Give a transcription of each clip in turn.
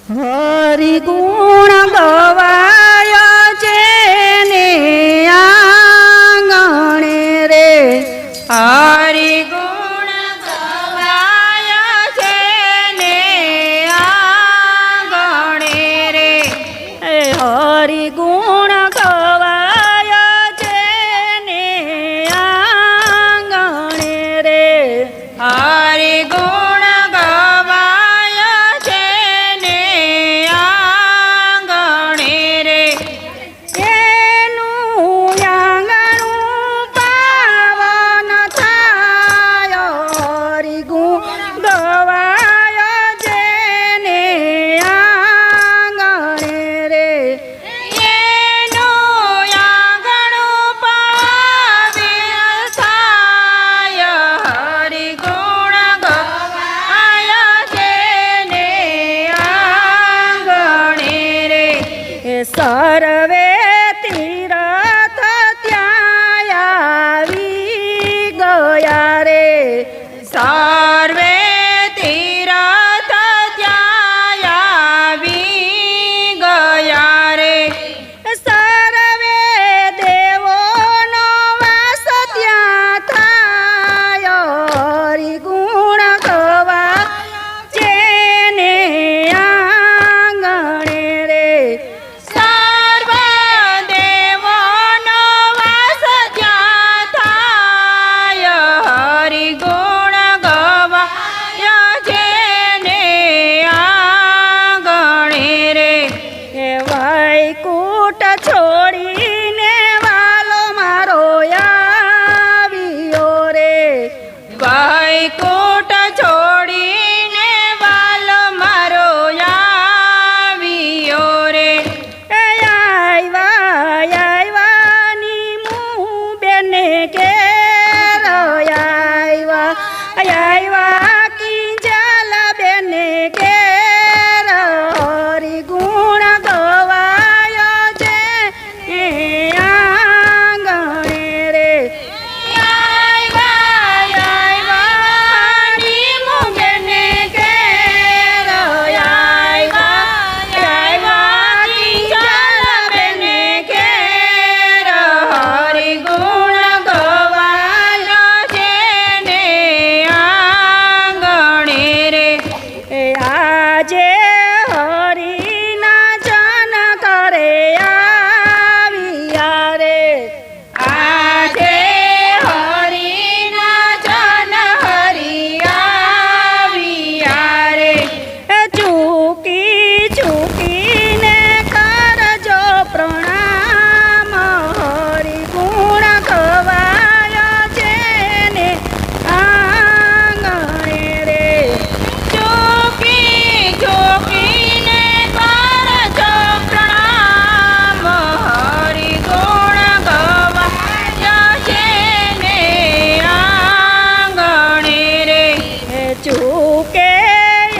હરિ ગુણ ગવાય જેને આંગણે રે, હરિ ગુણ ગવાય જેને આંગણે રે, હરિ ગુણ ગવાય જેને આંગણે રે, હરિ ગુણ સર્વે તીરથ ત્યાં આવી ગયા રે, સર્વે તીરથ ત્યાં આવી ગયા રે, સર્વે દેવોનો વાસ ત્યાં થાય, હરિ ગુણ ગવા જેને આંગણે રે, વૈકુંઠ છોડીને વાલો મારો આવ્યો રે, વૈકુંઠ છોડીને વાલો મારો આવ્યો રે, આવ્યાની મું બેને ઘેર આવ્યા કિંજલ બેને ઘેર, હરિ ગુણ ગવાય છે આંગણે રે, આવ્યાની મું બેને ઘેર આવ્યા કિંજલ બેને ઘેર, હરિ ગુણ ગવાય છે ને આંગણે રે, આજે હરિના જન કરે આવ્યા રે, આજે હરિના જન હરિ આવ્યા રે, ચૂકી ચૂકીને કરજો પ્રણામ, હરિ ગુણ ગવાય છે ને આંગણે રે, ચૂકી ચૂકીને કરજો પ્રણામ, હરિ ગુણ ગવાય છે ને આંગણે રે, ચૂકે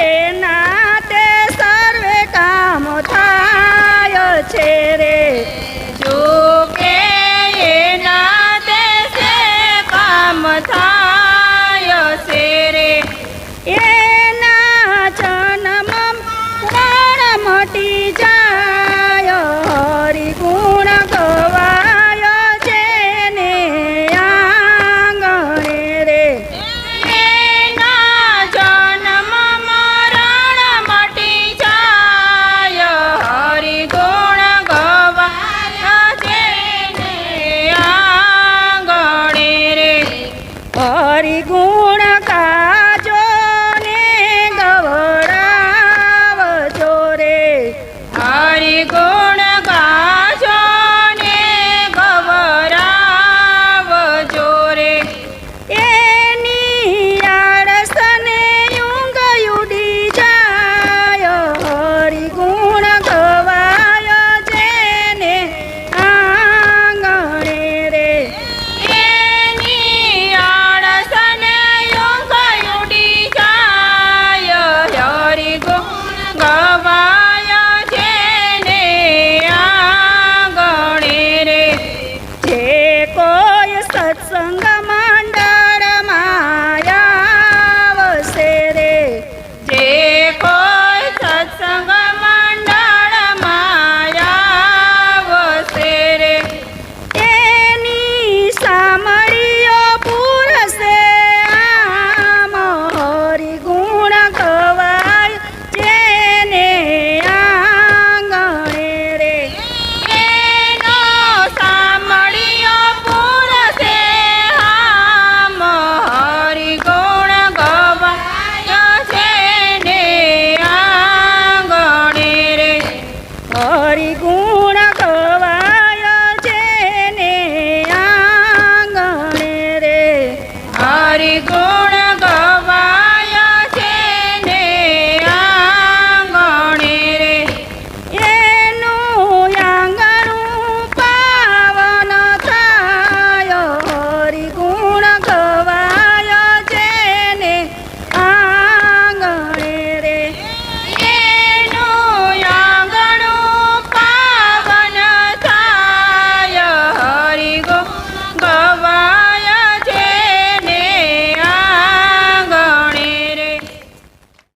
એના તે સર્વે કામ થાય છે રે, ચૂકે એના તે કામ થાય છે રે, એના જન્મ પ્રાણ મટી જાય, હરિ ગુણ ગવાય છે ને આંગણે રે, એના જન્મ મરણ મટી જાય, હરિ ગુણ ગવાય છે ને આંગણે રે, હરિ ગુણ ગાજો ને ગવડાવજો રે, હરિ ગુણ ગાજો ને ગવડાવજો રે, એની આળસને ઊંઘ ઉડી જાય, હરિ ગુણ ગવાય જેને આંગણે રે, એની આળસને ઊંઘ ઉડી જાય, હરિ ગુણ ગવાય